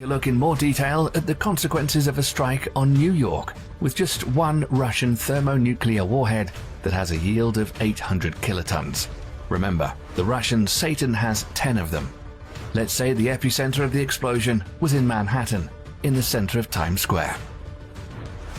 Look in more detail at the consequences of a strike on New York with just one Russian thermonuclear warhead that has a yield of 800 kilotons. Remember, the Russian Satan has 10 of them. Let's say the epicenter of the explosion was in Manhattan, in the center of Times Square.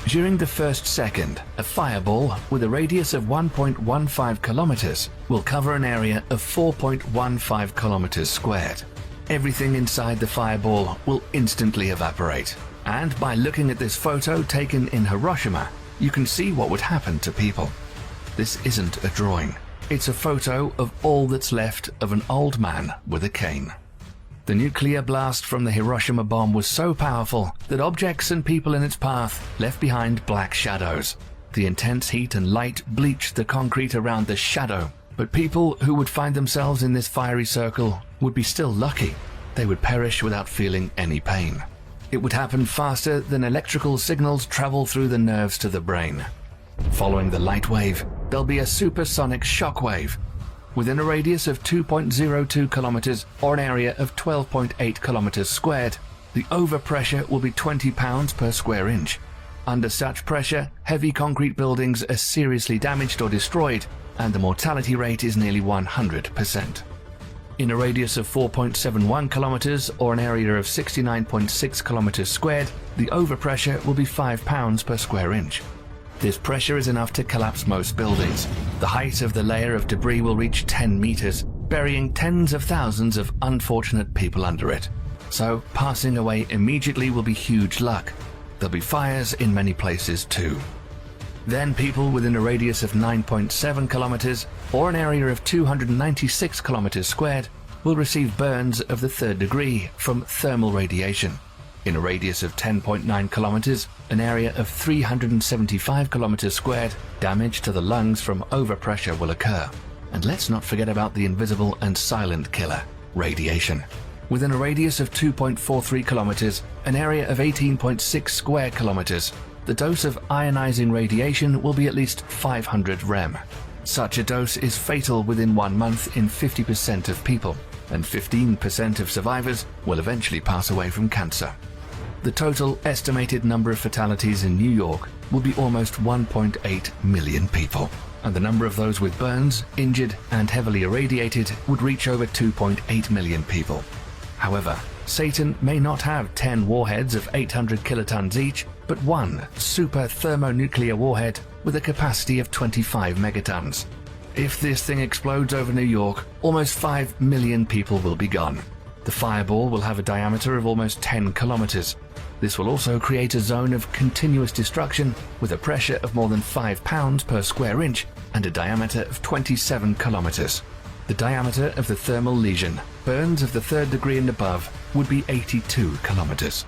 During the first second, a fireball with a radius of 1.15 kilometers will cover an area of 4.15 kilometers squared. Everything inside the fireball will instantly evaporate. And by looking at this photo taken in Hiroshima, you can see what would happen to people. This isn't a drawing. It's a photo of all that's left of an old man with a cane. The nuclear blast from the Hiroshima bomb was so powerful that objects and people in its path left behind black shadows. The intense heat and light bleached the concrete around the shadow, but people who would find themselves in this fiery circle would be still lucky. They would perish without feeling any pain. It would happen faster than electrical signals travel through the nerves to the brain. Following the light wave, there'll be a supersonic shock wave. Within a radius of 2.02 kilometers or an area of 12.8 kilometers squared, the overpressure will be 20 pounds per square inch. Under such pressure, heavy concrete buildings are seriously damaged or destroyed, and the mortality rate is nearly 100%. In a radius of 4.71 kilometers or an area of 69.6 kilometers squared, the overpressure will be 5 pounds per square inch. This pressure is enough to collapse most buildings. The height of the layer of debris will reach 10 meters, burying tens of thousands of unfortunate people under it. So, passing away immediately will be huge luck. There'll be fires in many places too. Then people within a radius of 9.7 kilometers or an area of 296 kilometers squared will receive burns of the 3rd degree from thermal radiation. In a radius of 10.9 kilometers, an area of 375 kilometers squared, damage to the lungs from overpressure will occur. And let's not forget about the invisible and silent killer, radiation. Within a radius of 2.43 kilometers, an area of 18.6 square kilometers, the dose of ionizing radiation will be at least 500 rem. Such a dose is fatal within 1 month in 50% of people, and 15% of survivors will eventually pass away from cancer. The total estimated number of fatalities in New York will be almost 1.8 million people, and the number of those with burns, injured, and heavily irradiated would reach over 2.8 million people. However, Satan may not have 10 warheads of 800 kilotons each, but one super thermonuclear warhead with a capacity of 25 megatons. If this thing explodes over New York, almost 5 million people will be gone. The fireball will have a diameter of almost 10 kilometers. This will also create a zone of continuous destruction with a pressure of more than 5 pounds per square inch and a diameter of 27 kilometers. The diameter of the thermal lesion, burns of the 3rd degree and above, would be 82 kilometers.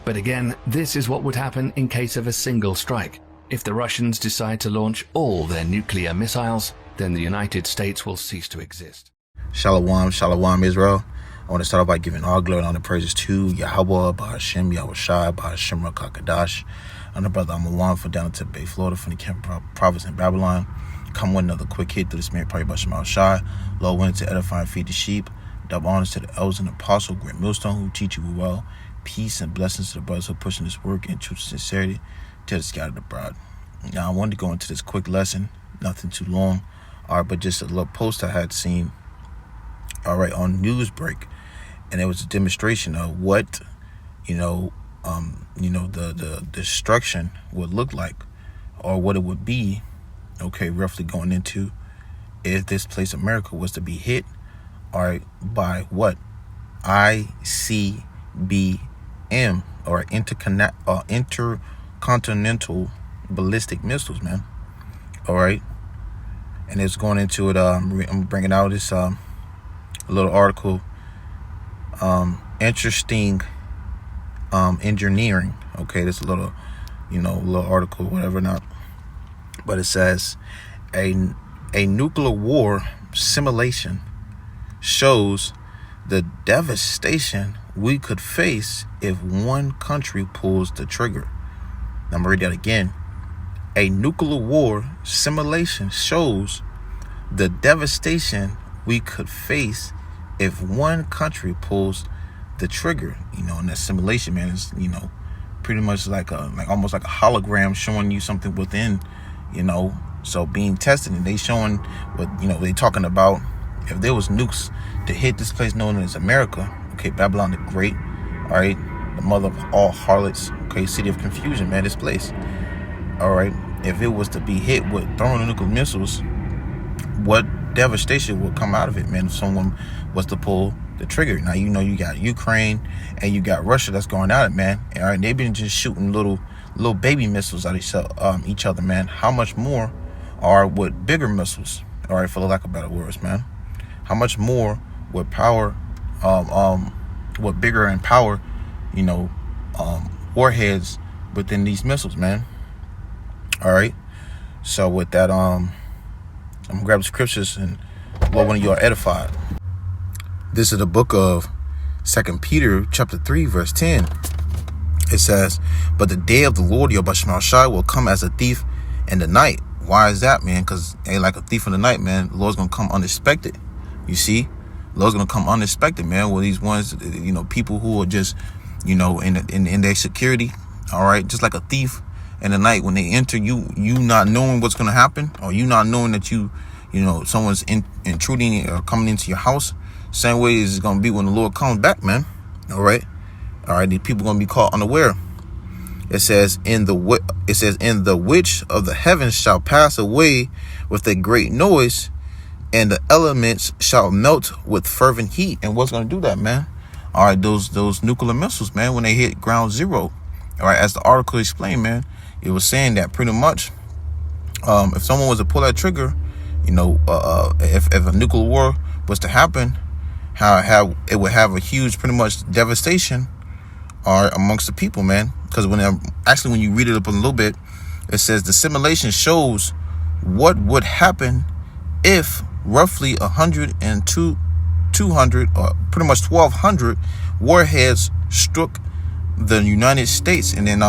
But again, this is what would happen in case of a single strike. If the Russians decide to launch all their nuclear missiles, then the United States will cease to exist. Shalom, shalom, Israel. I want to start off by giving all glory and all the praises to YAHAWAH, BAHASHAM, YAHAWASHI, BAHASHAM, QADASH. I'm the brother I'm from down to Bay, Florida, from the Camp province in Babylon. Come with another quick hit through the Spirit, probably by YAHAWASHI. Lord, went to edify and feed the sheep. Double honors to the elders and apostle, great millstone, who teach you well. Peace and blessings to the brothers who are pushing this work in truth and sincerity to the scattered abroad. Now, I wanted to go into this quick lesson, nothing too long, all right, but just a little post I had seen, all right, on Newsbreak, and it was a demonstration of what, the destruction would look like, or what it would be, okay, roughly going into if this place America was to be hit, all right, by what? ICBM, or intercontinental ballistic missiles, man. All right, and it's going into it. I'm bringing out this a little article. Interesting engineering. Okay, this little, little article, whatever not. But it says a nuclear war simulation shows the devastation we could face if one country pulls the trigger. I'm gonna read that again. A nuclear war simulation shows the devastation we could face if one country pulls the trigger, and that simulation, man, is, pretty much like almost like a hologram showing you something within, so being tested, and they showing what, they talking about if there was nukes to hit this place known as America, okay, Babylon the Great, all right, the mother of all harlots, okay, city of confusion, man, this place, all right, if it was to be hit with thermonuclear missiles, what devastation would come out of it, man, if someone was to pull the trigger. Now, you got Ukraine and you got Russia that's going at it, man. All right, they've been just shooting little baby missiles at each other, man. How much more are with bigger missiles? All right, for the lack of better words, man. How much more with power, with bigger and power, warheads within these missiles, man. All right. So with that, I'm gonna grab the scriptures and Lord, one of you are edified. This is the book of 2 Peter chapter 3 verse 10. It says, but the day of the Lord YAHAWASHI will come as a thief in the night. Why is that, man? Because ain't like a thief in the night, man. The Lord's gonna come unexpected. You see, the Lord's gonna come unexpected, man. With these ones, people who are just, in their security. All right, just like a thief in the night when they enter you not knowing what's gonna happen, or you not knowing that someone's intruding or coming into your house. Same way is going to be when the Lord comes back, man. All right. These people going to be caught unaware. It says, in the which of the heavens shall pass away with a great noise, and the elements shall melt with fervent heat. And what's going to do that, man? All right, those nuclear missiles, man, when they hit ground zero. All right, as the article explained, man, it was saying that pretty much, if someone was to pull that trigger, if a nuclear war was to happen, how it would have a huge, pretty much devastation, amongst the people, man. Because when you read it up a little bit, it says the simulation shows what would happen if roughly 100 and 200, or pretty much 1,200 warheads struck the United States. And then,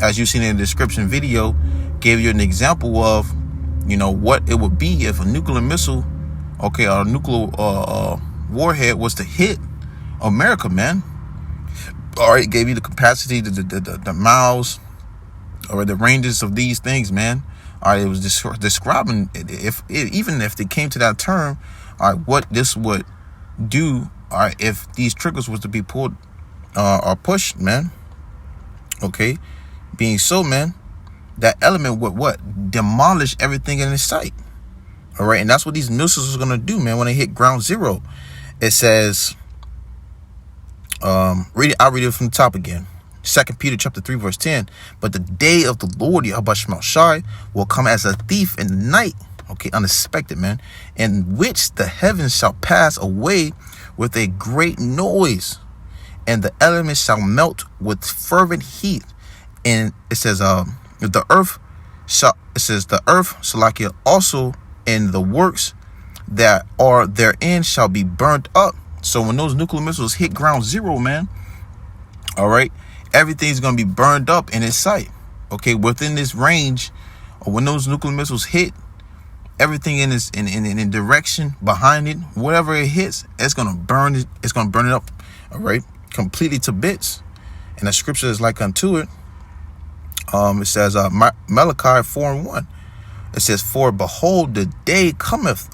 as you seen in the description video, gave you an example of, what it would be if a nuclear missile, okay, or a nuclear warhead was to hit America, man. All right, gave you the capacity, the miles, or the ranges of these things, man. All right, it was describing even if they came to that term, all right, what this would do, all right, if these triggers was to be pulled or pushed, man. Okay, being so, man, that element would what? Demolish everything in its sight. All right, and that's what these missiles are gonna do, man, when they hit ground zero. It says, I'll read it from the top again. 2 Peter chapter 3 verse 10. But the day of the Lord YAHAWASHI will come as a thief in the night. Okay, unexpected, man. In which the heavens shall pass away with a great noise, and the elements shall melt with fervent heat. And it says, the earth, Salakia, also in the works that are therein shall be burnt up. So when those nuclear missiles hit ground zero, man, all right, everything's going to be burned up in its sight. Okay, within this range, or when those nuclear missiles hit, everything in this in direction behind it, whatever it hits, it's going to burn it. It's going to burn it up, all right, completely to bits. And the scripture is like unto it. It says, Malachi 4:1. It says, for behold, the day cometh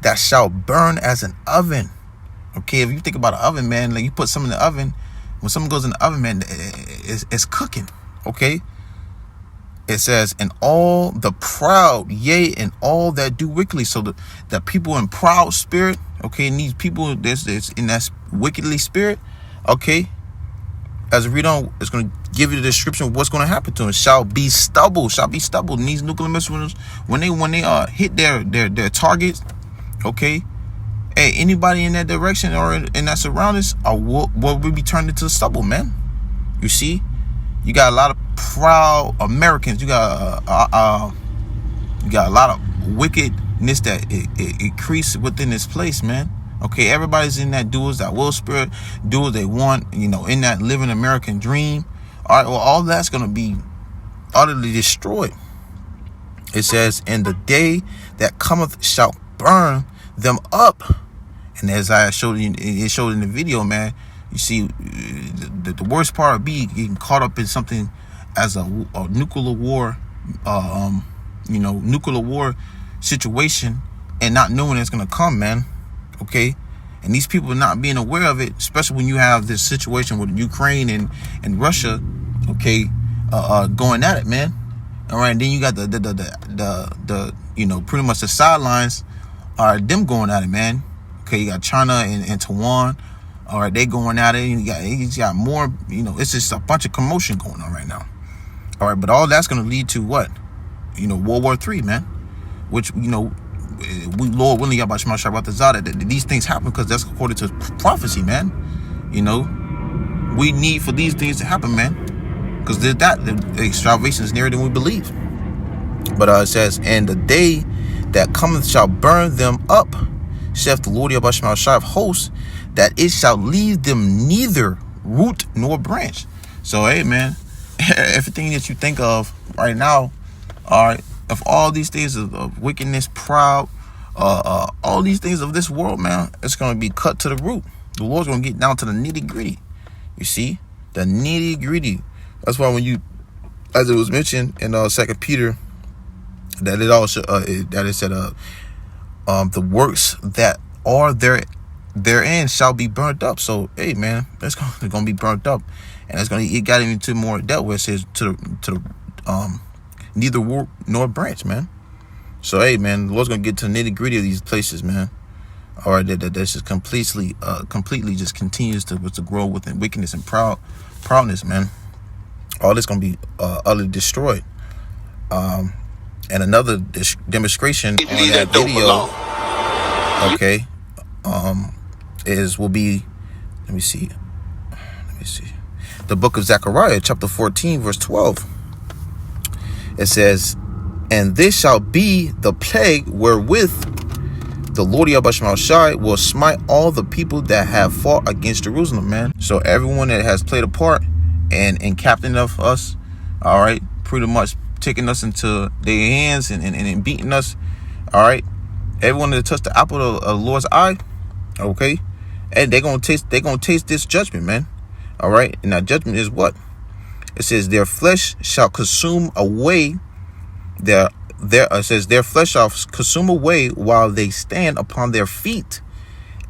that shall burn as an oven. Okay, if you think about an oven, man, like you put something in the oven, when something goes in the oven, man, it's cooking. Okay, it says, and all the proud, yea, and all that do wickedly. So the people in proud spirit, okay, and these people that's in that wickedly spirit, okay, as we read on, it's going to give you the description of what's going to happen to them. Shall be stubble. And these nuclear missiles, when they hit their targets, okay, hey, anybody in that direction or in that surroundings will be turned into stubble, man. You see, you got a lot of proud Americans. You got a lot of wickedness that it increase within this place, man. Okay, everybody's in that doers that will spirit, do what they want, in that living American dream. All right, well, all that's gonna be utterly destroyed. It says, and the day that cometh shall burn them up. And as I showed you, it showed in the video, man, You see, the worst part would be getting caught up in something as a nuclear war, nuclear war situation, and not knowing it's gonna come, man. Okay, and these people not being aware of it, especially when you have this situation with Ukraine and Russia, okay, going at it, man. All right, and then you got the pretty much the sidelines are them going at it, man. Okay, you got China and Taiwan. All right, they going at it. You got more, it's just a bunch of commotion going on right now. All right, but all that's going to lead to what? World War III, man. Which, we Lord willing, that these things happen because that's according to prophecy, man. We need for these things to happen, man. Because the salvation is nearer than we believe. But it says, and the day that cometh shall burn them up, saith the Lord of hosts, that it shall leave them neither root nor branch. So, hey, man, everything that you think of right now, all right, of all these things of wickedness, proud, all these things of this world, man, it's going to be cut to the root. The Lord's going to get down to the nitty gritty. You see, the nitty gritty. That's why when as it was mentioned in 2 Peter, that it also that it said the works that are therein shall be burnt up. So hey, man, it's gonna be burnt up, and it got into more depth where it says to neither root nor branch, man. So hey, man, the Lord's gonna get to the nitty gritty of these places, man. All right, that just completely just continues to grow within wickedness and proudness, man. All this gonna be utterly destroyed. And another demonstration on that video, okay, will be, let me see, the book of Zechariah, chapter 14, verse 12. It says, and this shall be the plague wherewith the Lord Yahawashi will smite all the people that have fought against Jerusalem, man. So everyone that has played a part and captain of us, all right, pretty much taking us into their hands and beating us, all right, everyone that touched the apple of the Lord's eye, okay, and they're gonna taste this judgment, man. All right, and that judgment is what? It says their flesh shall consume away it says their flesh shall consume away while they stand upon their feet,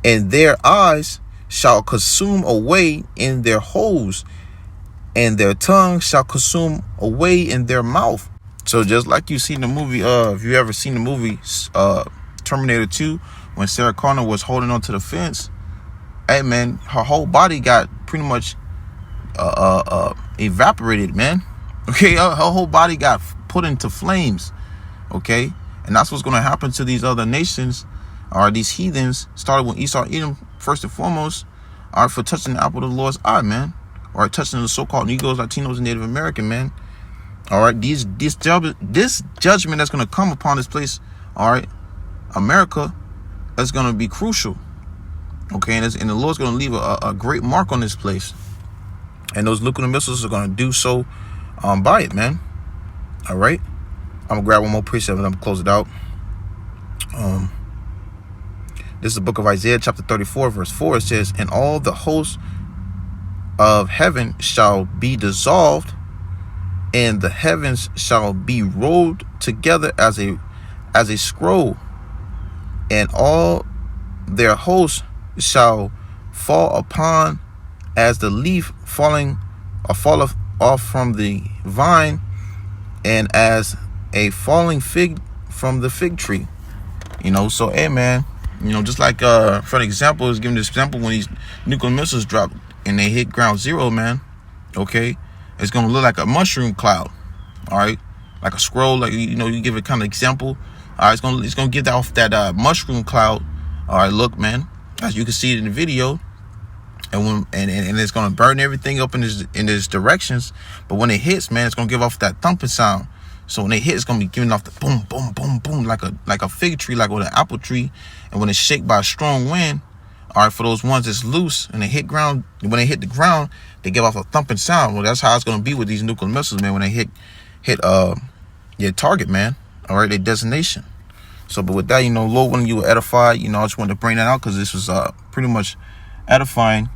and their eyes shall consume away in their holes, and their tongue shall consume away in their mouth. So just like you seen the movie, if you ever seen the movie Terminator 2, when Sarah Connor was holding on to the fence, hey man, her whole body got pretty much evaporated, man. Okay, her whole body got put into flames. Okay, and that's what's going to happen to these other nations, or these heathens. Started when Esau Edom, first and foremost, are for touching the apple of the Lord's eye, man. Or touching the so-called Negroes, Latinos, and Native American, man. All right, this judgment that's going to come upon this place, all right, America, that's going to be crucial. Okay, and the Lord's going to leave a great mark on this place, and those nuclear missiles are going to do so by it, man. All right, I'm gonna grab one more precept and I'm gonna close it out. This is the book of Isaiah, chapter 34, verse 4. It says, and all the hosts of heaven shall be dissolved, and the heavens shall be rolled together as a scroll, and all their hosts shall fall upon as the leaf falleth off from the vine, and as a falling fig from the fig tree. So hey man, just like for an example, is giving this example when these nuclear missiles drop and they hit ground zero, man. Okay, it's gonna look like a mushroom cloud. All right, like a scroll, like you give it kind of example. All right, it's gonna give that off that mushroom cloud. All right, look, man, as you can see it in the video, and it's gonna burn everything up in its directions. But when it hits, man, it's gonna give off that thumping sound. So when it hit, it's gonna be giving off the boom, boom, boom, boom, like a fig tree, like with an apple tree. And when it's shaken by a strong wind, all right, for those ones that's loose and they hit ground, when they hit the ground, they give off a thumping sound. Well, that's how it's gonna be with these nuclear missiles, man. When they hit your target, man. All right, their destination. So, but with that, Lord, when you were edified, I just wanted to bring that out because this was pretty much edifying.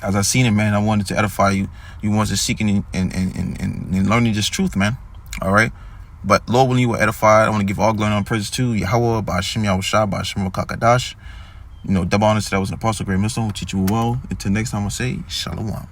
as I seen it, man, I wanted to edify you. You wanted seeking and learning this truth, man. All right. But Lord, when you were edified, I want to give all glory and praises to Yahawah, BAHASHAM, YAHAWASHI, BAHASHAM, QADASH. Double honors to that was an apostle, great millstone, will teach you well. Until next time, I say, Shalom.